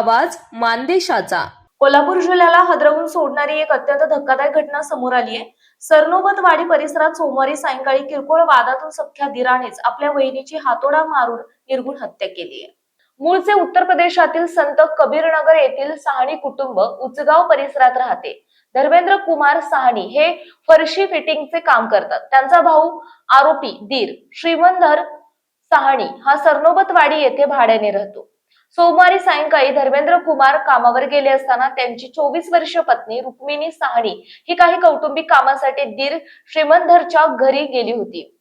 आवाज मानदेशाचा। कोल्हापूर जिल्ह्याला हादरवून सोडणारी एक अत्यंत धक्कादायक घटना समोर आली आहे। सरनोबतवाडी परिसरात सोमवारी सायंकाळी किरकोळ वादातून सख्ख्या धीरानेच आपल्या वहिनीची हातोडा मारून निर्घृण हत्या केली आहे। मूळचे उत्तर प्रदेशातील संत कबीरनगर येथील साहनी कुटुंब उचगाव परिसरात राहते। धर्मेंद्र कुमार साहनी हे फरशी फिटिंगचे काम करतात। त्यांचा भाऊ आरोपी दीर श्रीमंधर साहनी हा सरनोबतवाडी येथे भाड्याने राहतो। सोमवारी सायंकाळी धर्मेंद्र कुमार कामावर गेले असताना त्यांची 24 वर्षीय पत्नी रुक्मिणी साहनी ही काही कौटुंबिक कामासाठी दीर श्रीमंधरच्या घरी गेली होती।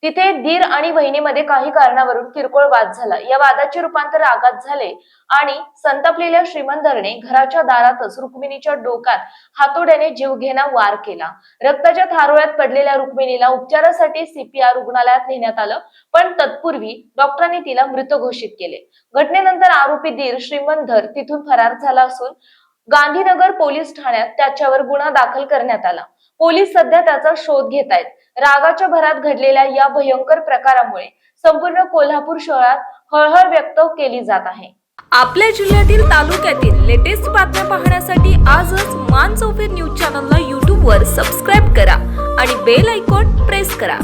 तिथे दीर आणि बहिणीमध्ये काही कारणावरून किरकोळ वाद झाला। या वादाचे रूपांतर रागात झाले आणि संतापलेल्या श्रीमंधरने घराच्या दारातच रुक्मिणीच्या डोक्यात हातोड्याने जीवघेणा वार केला। रक्ताच्या थारोळ्यात पडलेल्या रुक्मिणीला उपचारासाठी CPR रुग्णालयात नेण्यात आलं, पण तत्पूर्वी डॉक्टरांनी तिला मृत घोषित केले। घटनेनंतर आरोपी दीर श्रीमंधर तिथून फरार झाला असून गांधीनगर पोलीस ठाण्यात त्याच्यावर गुन्हा दाखल करण्यात आला। पोलीस सध्या त्याचा शोध घेत आहेत। रागाच्या भरात घडलेल्या या भयंकर प्रकारामुळे संपूर्ण कोल्हापूर शहरात हळहळ व्यक्त केली जात आहे। आपल्या जिल्ह्यातील तालुक्यातील लेटेस्ट बातम्या पाहण्यासाठी आजच मान चौफेर न्यूज चॅनलला YouTube वर सबस्क्राईब करा आणि बेल आयकॉन प्रेस करा।